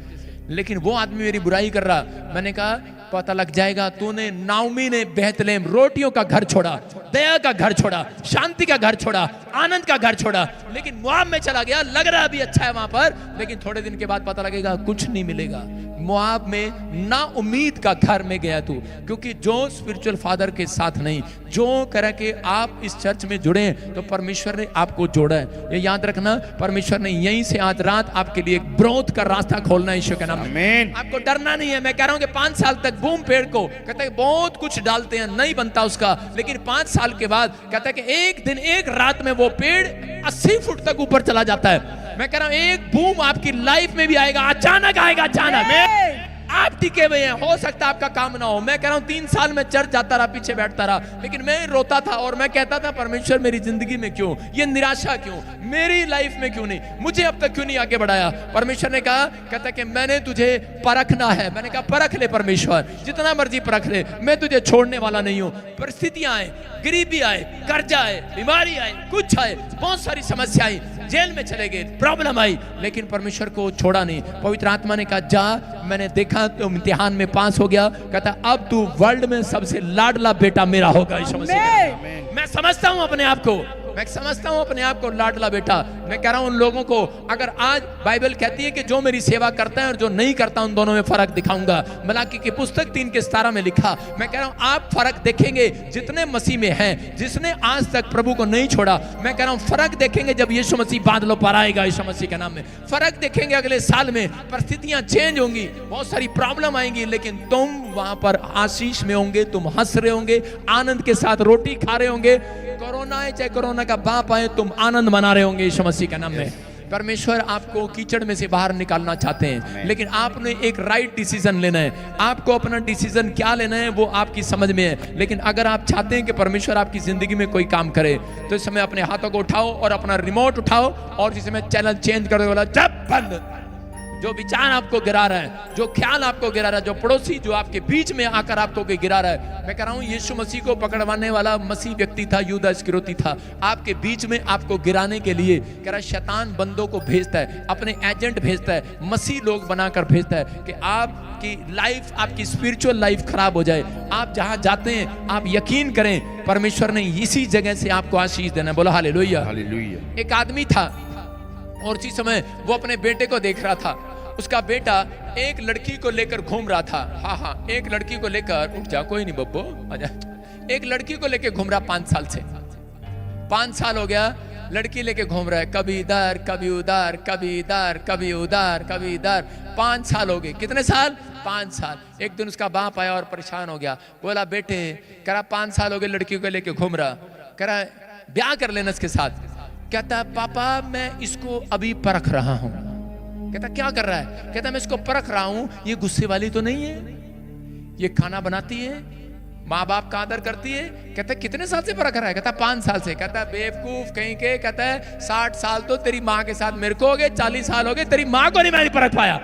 लेकिन वो आदमी मेरी बुराई कर रहा। मैंने कहा पता लग जाएगा तूने, नाओमी ने बेथलेहम रोटियों का घर छोड़ा, दया का घर छोड़ा, शांति का घर छोड़ा, आनंद का घर छोड़ा, लेकिन मोआब में चला गया। लग रहा अभी अच्छा है वहां पर, लेकिन थोड़े दिन के बाद पता लगेगा कुछ नहीं मिलेगा। मोआब में ना उम्मीद का घर में गया तू, क्योंकि जो स्पिरिचुअल फादर के साथ नहीं, जो कह के आप इस चर्च में जुड़े हैं तो परमेश्वर ने आपको जोड़ा है। ये याद रखना, परमेश्वर ने यहीं से आज रात आपके लिए ग्रोथ का रास्ता खोलना है यीशु के नाम में। आमीन। आपको डरना नहीं है। मैं कह रहा हूं कि 5 साल तक बूम पेड़ को कहते हैं बहुत कुछ डालते हैं, नहीं बनता उसका, लेकिन 5 साल के बाद कहता है कि एक दिन एक रात में वो पेड़ 80 फुट तक ऊपर चला जाता है। मैं कह रहा हूं एक बूम आपकी लाइफ में भी आएगा, अचानक आएगा, अचानक। आप टिके हुए हैं, हो सकता है आपका काम ना हो। मैं कह रहा हूं 3 साल में चर्च जाता रहा, पीछे बैठता रहा, लेकिन मैं रोता था और मैं कहता था परमेश्वर मेरी जिंदगी में क्यों ये निराशा, क्यों मेरी लाइफ में क्यों नहीं, मुझे अब तक क्यों नहीं आगे बढ़ाया। परमेश्वर ने कहा, कहता कि मैंने तुझे परखना है। मैंने कहा परख ले परमेश्वर, जितना मर्जी परख ले, मैं तुझे छोड़ने वाला नहीं हूं। परिस्थितियां आए, गरीबी आए, कर्जा आए, बीमारी आए, कुछ आए, बहुत सारी समस्या आई, जेल में चले गए, प्रॉब्लम आई, लेकिन परमेश्वर को छोड़ा नहीं। पवित्र आत्मा ने कहा जा, मैंने देखा तो इम्तिहान में पास हो गया। कहता अब तू वर्ल्ड में सबसे लाडला बेटा मेरा होगा। मैं समझता हूं अपने आप को, मैं समझता हूं अपने आप को लाडला बेटा। मैं कह रहा हूं उन लोगों को, अगर आज बाइबल कहती है कि जो मेरी सेवा करता है और जो नहीं करता उन दोनों में फर्क दिखाऊंगा। मलाकी की पुस्तक 3:17 में लिखा। मैं कह रहा हूं आप फर्क देखेंगे जितने मसीह में हैं, जिसने आज तक प्रभु को नहीं छोड़ा। मैं कह रहा हूं फर्क देखेंगे जब यीशु मसीह बादलों पर आएगा, यीशु मसीह के नाम में फर्क देखेंगे। अगले साल में परिस्थितियां चेंज होंगी, बहुत सारी प्रॉब्लम आएंगी, लेकिन तुम वहां पर आशीष में होंगे, तुम हंस रहे होंगे, आनंद के साथ रोटी खा रहे होंगे। कोरोना आए चाहे कोरोना का बाप आए, तुम आनंद मना रहे होंगे यीशु मसीह के नाम में। परमेश्वर आपको कीचड़ में से बाहर निकालना चाहते हैं, लेकिन आपने एक राइट डिसीजन लेना है। आपको अपना डिसीजन क्या लेना है वो आपकी समझ में है, लेकिन अगर आप चाहते हैं कि परमेश्वर आपकी जिंदगी में कोई काम करे तो इस समय अपने हाथों को उठाओ और अपना रिमोट उठाओ और इस समय चैनल चेंज कर दो। बोला जब बंद, जो विचार आपको गिरा रहा है, जो ख्याल आपको गिरा रहा है, जो पड़ोसी जो आपके बीच में आकर आपको कोई गिरा रहा है। मैं कह रहा हूं यीशु मसीह को पकड़वाने वाला मसीह व्यक्ति था, यूदा इस्करियोती था। आपके बीच में आपको गिराने के लिए कह रहा शैतान बंदों को भेजता है, अपने एजेंट भेजता है, मसीह लोग बनाकर भेजता है कि आपकी लाइफ, आपकी स्पिरिचुअल लाइफ खराब हो जाए। आप जहां जाते हैं आप यकीन करें परमेश्वर ने इसी जगह से आपको आशीष देना है। बोलो हालेलुया। हालेलुया। एक आदमी था और उसी समय वो अपने बेटे को देख रहा था। उसका बेटा एक लड़की को लेकर घूम रहा था। हाँ, एक लड़की को लेकर, उठ जा कोई नहीं बब्बो, आजा। एक लड़की को लेकर घूम रहा 5 साल से। 5 साल हो गया लड़की लेके घूम रहा है, कभी इधर कभी उधर, कभी इधर कभी उधर, कभी इधर। 5 साल हो गए। कितने साल? 5 साल। एक दिन उसका बाप आया और परेशान हो गया। बोला बेटे, कह रहा 5 साल हो गए लड़की को लेके घूम रहा, कह रहा ब्याह कर लेना इसके साथ। कहता पापा मैं इसको अभी परख रहा हूं। कहता क्या कर रहा है? कहता मैं इसको परख रहा हूं, ये गुस्से वाली तो नहीं है, ये खाना बनाती है, माँ बाप का आदर करती है। कहता कितने साल से परख रहा है? कहता 5 साल से। कहता बेवकूफ कहीं के, कहता है 60 साल तो तेरी माँ के साथ मेरे को हो गए, 40 साल हो गए तेरी माँ को नहीं मैं परख पाया।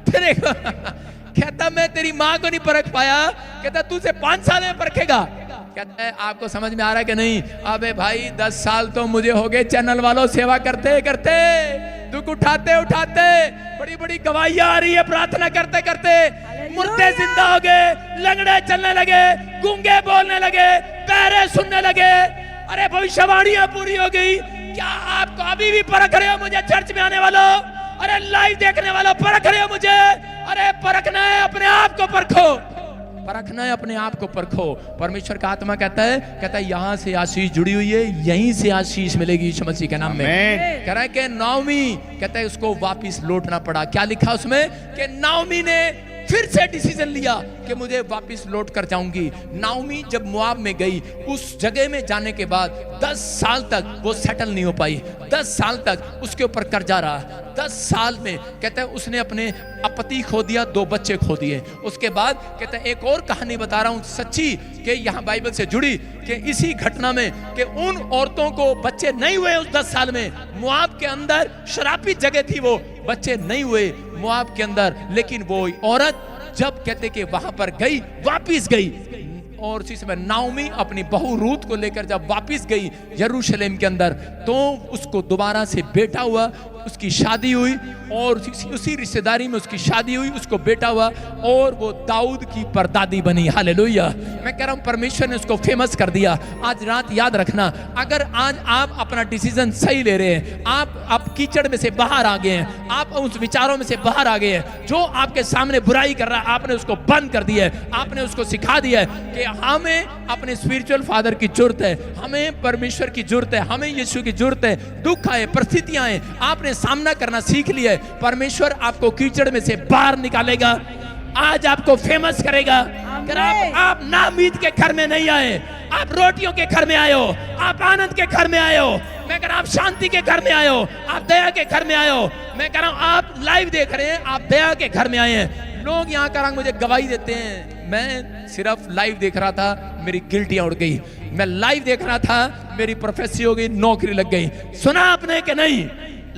फिर कहता मैं तेरी माँ को नहीं परख पाया। कहता तू से 5 साल में परखेगा? कहता है आपको समझ में आ रहा है कि नहीं? अबे भाई 10 साल तो मुझे हो गए चैनल वालों सेवा करते करते, दुख उठाते उठाते, बड़ी बड़ी गवाहियां आ रही है, प्रार्थना करते करते मुर्दे जिंदा हो गए, लंगड़े चलने लगे, गूंगे बोलने लगे, बहरे सुनने लगे। अरे भविष्यवाणियां पूरी हो गई। क्या आपको अभी भी परख रहे हो मुझे चर्च में आने वालों? अरे लाइव देखने वालों परख रहे हो मुझे? अरे परखना है अपने आप को परखो, परखना है अपने आप को परखो। परमेश्वर का आत्मा कहता है यहां से आशीष जुड़ी हुई है, यहीं से आशीष मिलेगी यीशु मसीह के नाम में। कह रहा है कि नाओमी, कहता है उसको वापस लौटना पड़ा। क्या लिखा उसमें? कि नाओमी ने फिर से डिसीजन लिया कि मुझे वापस लौट कर जाऊंगी। नाओमी जब मोआब में गई, उस जगह में जाने के बाद 10 साल तक वो सेटल नहीं हो पाई। 10 साल तक उसके ऊपर कर्जा रहा। 10 साल में कहता है उसने अपने पति खो दिया, 2 बच्चे खो दिए। उसके बाद कहता है एक और कहानी बता रहा हूं सच्ची, कि यहाँ बाइबल से जुड़ी, कि इसी घटना में कि उन औरतों को बच्चे नहीं हुए उस 10 साल में। मोआब के अंदर शराबी जगह थी, वो बच्चे नहीं हुए मोआब के अंदर। लेकिन वो औरत जब कहते कि वहां पर गई, वापिस गई, और उसी समय नाओमी अपनी बहू रूत को लेकर जब वापिस गई यरूशलेम के अंदर, तो उसको दोबारा से बेटा हुआ। उसकी शादी हुई और उसी रिश्तेदारी में उसकी शादी हुई, उसको बेटा हुआ और वो दाऊद की परदादी बनी। हालेलुया। मैं कह रहा हूं परमेश्वर ने उसको फेमस कर दिया। आज रात याद रखना, अगर आज आप अपना डिसीजन सही ले रहे हैं, आप कीचड़ में से बाहर आ गए हैं, आप उस विचारों में से बाहर आ गए हैं, जो आपके सामने बुराई कर रहा है आपने उसको बंद कर दिया है, आपने उसको सिखा दिया है कि हमें अपने स्पिरिचुअल फादर की जरूरत है, हमें परमेश्वर की जरूरत है, हमें यीशु की जरूरत है। दुख आए, परिस्थितियां आए, आपने सामना करना सीख लिया है, परमेश्वर आपको कीचड़ में से बाहर निकालेगा, आज आपको फेमस करेगा। अगर आप नाउमीद के घर में नहीं आए, आप रोटियों के घर में आए हो, आप आनंद के घर में आए हो, मैं कह रहा हूं आप शांति के घर में आए हो, आप दया के घर में आए हो, मैं कह रहा हूं आप लाइव देख रहे हैं, आप दया के घर में आए हैं। लोग यहाँ का रंग मुझे गवाही देते हैं, मैं सिर्फ लाइव देख रहा था, मेरी गिल्टियां उड़ गई, मैं लाइव देख रहा था, मेरी प्रोफेसी हो गई, नौकरी लग गई। सुना आपने कि नहीं?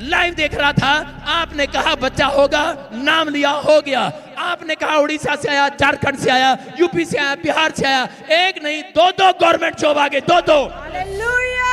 लाइव देख रहा था, आपने कहा बच्चा होगा, नाम लिया, हो गया। आपने कहा उड़ीसा से आया, झारखंड से आया, यूपी से आया, बिहार से आया, एक नहीं दो गवर्नमेंट जॉब आ गए, दो।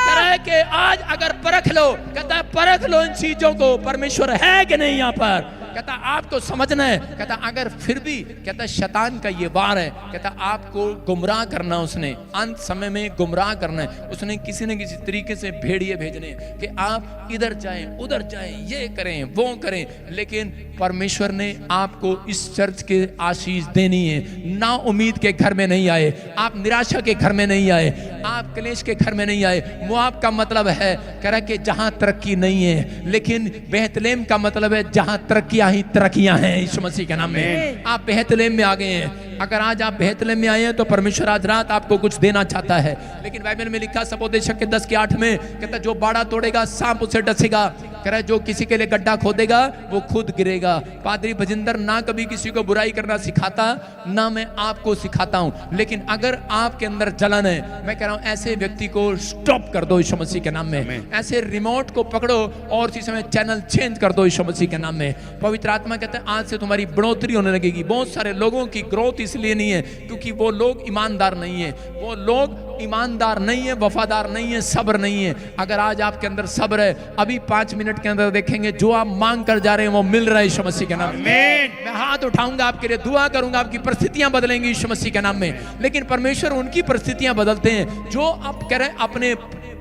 तरह के आज अगर परख लो, कहता है परख लो इन चीजों को, परमेश्वर है कि नहीं यहाँ पर। कहता आपको समझना है, कहता अगर फिर भी, कहता शैतान का ये वार है, कहता आपको गुमराह करना, उसने अंत समय में गुमराह करना है, उसने किसी न किसी तरीके से भेड़िए भेजने कि आप इधर जाएं, उधर जाएं, ये करें, वो करें। लेकिन परमेश्वर ने आपको इस चर्च के आशीष देनी है। ना उम्मीद के घर में नहीं आए, आप निराशा के घर में नहीं आए, आप क्लेश के घर में नहीं आए। मुआब का मतलब है कह रहा कि जहां तरक्की नहीं है, लेकिन बेहतलेम का मतलब है जहां तरक्कियां ही तरक्कियां हैं। यीशु मसीह के नाम में आप बेहतलेम में आ गए हैं। अगर आज आप बेहतलेम में आए हैं तो परमेश्वर आज रात आपको कुछ देना चाहता है। लेकिन बाइबल में लिखा सबोदेशक के 10:8 में कहता जो बाड़ा तोड़ेगा सांप उसे डसेगा, कह रहा जो किसी के लिए गड्ढा खोदेगा वो खुद गिरेगा। पादरी भजिंदर ना कभी किसी को बुराई करना सिखाता, ना मैं आपको सिखाता हूं, लेकिन अगर आपके अंदर जलन है, मैं कह रहा हूं ऐसे व्यक्ति को स्टॉप कर दो यीशु मसीह के नाम में। ऐसे रिमोट को पकड़ो और इसी समय चैनल चेंज कर दो यीशु मसीह के नाम में। पवित्र आत्मा कहता है आज से तुम्हारी बढ़ोतरी होने लगेगी। बहुत सारे लोगों की ग्रोथ इसलिए नहीं है क्योंकि वो लोग ईमानदार नहीं है, वो लोग ईमानदार नहीं है, वफादार नहीं है, सब्र नहीं है। अगर आज आपके अंदर सब्र है, अभी 5 मिनट के अंदर देखेंगे जो आप मांग कर जा रहे हैं वो मिल रहा है यीशु मसीह के नाम में। मैं हाथ उठाऊंगा आपके लिए, दुआ करूंगा, आपकी परिस्थितियां बदलेंगी यीशु मसीह के नाम में। लेकिन परमेश्वर उनकी परिस्थितियां बदलते हैं जो आप कह रहे हैं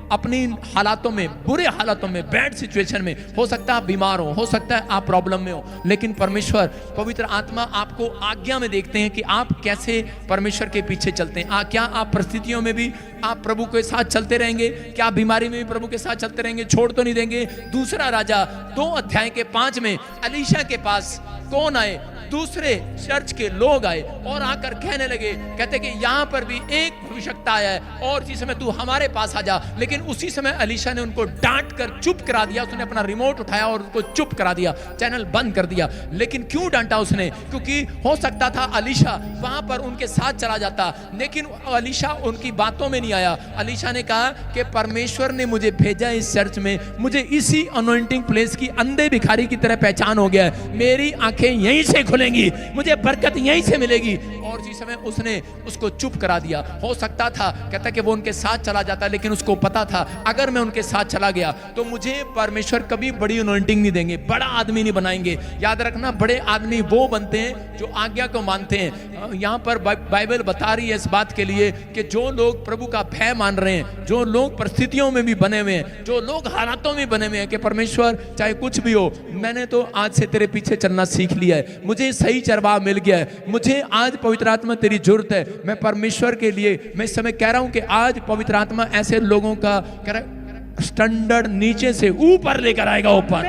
अपनी हालातों में, बुरे हालातों में, बैड सिचुएशन में। हो सकता है आप बीमार हो सकता है आप प्रॉब्लम में हो, लेकिन परमेश्वर पवित्र आत्मा आपको आज्ञा में देखते हैं कि आप कैसे परमेश्वर के पीछे चलते हैं। क्या आप परिस्थितियों में भी आप प्रभु के साथ चलते रहेंगे? क्या आप बीमारी में भी प्रभु के साथ चलते रहेंगे, छोड़ तो नहीं देंगे? दूसरा राजा 2:5 में एलीशा के पास कौन आए? दूसरे चर्च के लोग आए और आकर कहने लगे, कहते कि यहाँ पर भी एक भविष्यवक्ता आया है और इसी समय तू हमारे पास आ जा। लेकिन उसी समय एलीशा ने उनको डांट कर चुप करा दिया। उसने अपना रिमोट उठाया और उनको चुप करा दिया, चैनल बंद कर दिया। लेकिन क्यों डांटा उसने? क्योंकि हो सकता था एलीशा वहां पर उनके साथ चला जाता, लेकिन एलीशा उनकी बातों में नहीं आया। एलीशा ने कहा कि परमेश्वर ने मुझे भेजा इस चर्च में, मुझे इसी अनॉइंटिंग प्लेस की अंधे भिखारी की तरह पहचान हो गया है, मेरी आंखें यहीं से खुलेंगी, मुझे बरकत यहीं से मिलेगी। और इसी समय उसने उसको चुप करा दिया। हो सकता था कहता कि वो उनके साथ चला जाता, लेकिन उसको पता था अगर मैं उनके साथ चला गया तो मुझे परमेश्वर कभी बड़ी अनॉइंटिंग नहीं देंगे, बड़ा आदमी नहीं बनाएंगे। याद रखना, बड़े आदमी वो बनते हैं जो आज्ञा को मानते हैं। यहाँ पर बाइबल बता रही है इस बात के लिए कि जो लोग प्रभु का भय मान रहे हैं, जो लोग परिस्थितियों में भी बने हुए हैं, जो लोग हालातों में बने हुए हैं कि परमेश्वर चाहे कुछ भी हो, मैंने तो आज से तेरे पीछे चलना सीख लिया है, मुझे सही चरवाह मिल गया है, मुझे आज पवित्र आत्मा तेरी जरूरत है। मैं परमेश्वर के लिए मैं इस समय कह रहा हूं कि आज पवित्र आत्मा ऐसे लोगों का कह रहा स्टैंडर्ड नीचे से ऊपर लेकर आएगा। ऊपर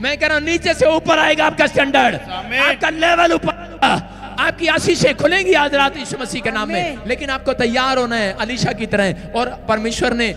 मैं कह रहा हूं नीचे से ऊपर आएगा आपका स्टैंडर्ड, आपका लेवल ऊपर, आपकी आशीषें खुलेंगी आज रात यीशु मसीह के नाम में। लेकिन आपको तैयार होना है एलीशा की तरह। और परमेश्वर ने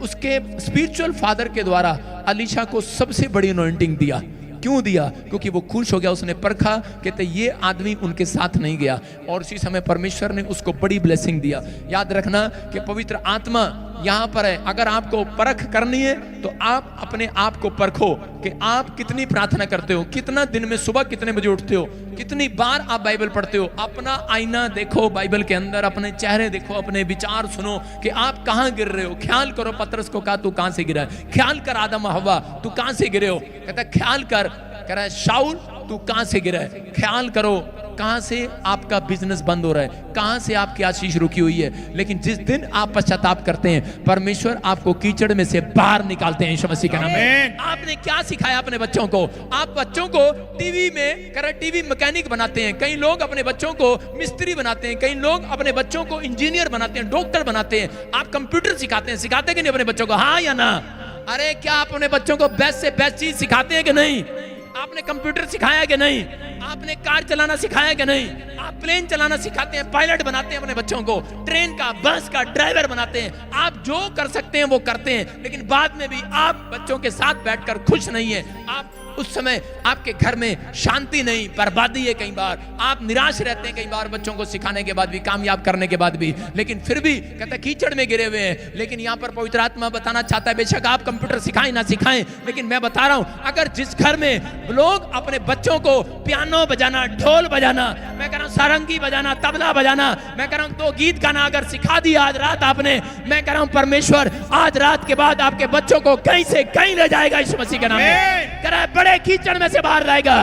उसके स्पिरिचुअल फादर के द्वारा एलीशा को सबसे बड़ी अनॉइंटिंग दिया। क्यों दिया? क्योंकि वो खुश हो गया, उसने परखा, कहते ये आदमी उनके साथ नहीं गया और उसी समय परमेश्वर ने उसको बड़ी ब्लेसिंग दिया। याद रखना कि पवित्र आत्मा यहाँ पर है, अगर आपको परख करनी है तो आप अपने आप को परखो कि आप कितनी प्रार्थना करते हो, कितना दिन में सुबह कितने बजे उठते हो, कितनी बार आप बाइबल पढ़ते हो। अपना आईना देखो बाइबल के अंदर, अपने चेहरे देखो, अपने विचार सुनो कि आप कहाँ गिर रहे हो। ख्याल करो, पतरस को कहा तू कहाँ से गिरा है, ख्याल कर आदम हव्वा तू कहाँ से गिरे हो। कहता है ख्याल कर, कह रहा है शाऊल तू कहाँ से गिरा है, ख्याल करो कहां से आपका बिजनेस बंद हो रहा है, कहां से आपकी आशीष रुकी हुई है। लेकिन जिस दिन आप पश्चाताप करते हैं, परमेश्वर आपको कीचड़ में से बाहर निकालते हैं यीशु मसीह के नाम में। आपने क्या सिखाया अपने बच्चों को? आप बच्चों को टीवी में टीवी मैकेनिक बनाते हैं, कई लोग अपने बच्चों को मिस्त्री बनाते हैं, कई लोग अपने बच्चों को इंजीनियर बनाते हैं, डॉक्टर बनाते हैं। आप कंप्यूटर सिखाते हैं, सिखाते कि नहीं अपने बच्चों को, हाँ या ना? अरे क्या आप अपने बच्चों को बेस्ट से बेस्ट चीज सिखाते हैं कि नहीं? आपने कंप्यूटर सिखाया कि नहीं? आपने कार चलाना सिखाया कि नहीं? आप प्लेन चलाना सिखाते हैं, पायलट बनाते हैं अपने बच्चों को, ट्रेन का बस का ड्राइवर बनाते हैं। आप जो कर सकते हैं वो करते हैं, लेकिन बाद में भी आप बच्चों के साथ बैठकर खुश नहीं है। आप उस समय आपके घर में शांति नहीं, बर्बादी है। कई बार आप निराश रहते हैं, कई बार बच्चों को सिखाने के बाद भी, कामयाब करने के बाद भी, लेकिन फिर भी कहता कीचड़ में गिरे हुए हैं। लेकिन यहाँ पर पवित्र आत्मा बताना चाहता है, बेशक आप कंप्यूटर सिखाएं ना सिखाएं, लेकिन मैं बता रहा हूं, अगर जिस घर में लोग अपने बच्चों को पियानो बजाना, ढोल बजाना, मैं कह रहा हूं सारंगी बजाना, तबला बजाना, मैं कह रहा हूं तो गीत गाना अगर सिखा दिया आज रात आपने, मैं कह रहा हूं परमेश्वर आज रात के बाद आपके बच्चों को कहीं से कहीं ले जाएगा यीशु मसीह के नाम में। कह रहा है बड़े कीचड़ में से बाहर लाएगा।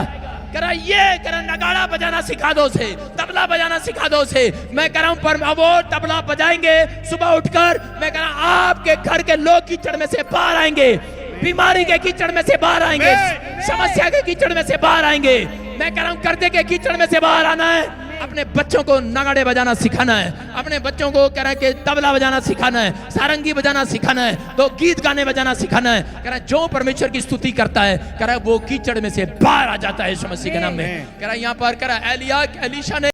कह रहा ये कह रहा नगाड़ा बजाना सिखा दो उसे, तबला बजाना सिखा दो उसे। मैं कह रहा हूं पर वो तबला बजाएंगे सुबह उठकर, मैं कह रहा हूं आपके घर के लोग कीचड़ में से बाहर आएंगे, बीमारी के कीचड़ में से बाहर आएंगे, समस्या के कीचड़ में से बाहर आएंगे। मैं कह रहा हूं कर्जे के कीचड़ में से बाहर आना है। अपने बच्चों को नगाड़े बजाना सिखाना है, अपने बच्चों को कह रहा है कि तबला बजाना सिखाना है, सारंगी बजाना सिखाना है, तो गीत गाने बजाना सिखाना है। कह रहा है जो परमेश्वर की स्तुति करता है, कह रहा है वो कीचड़ में से बाहर आ जाता है यीशु मसीह के नाम में। कह रहा है यहाँ पर कह रहा है एलिशा ने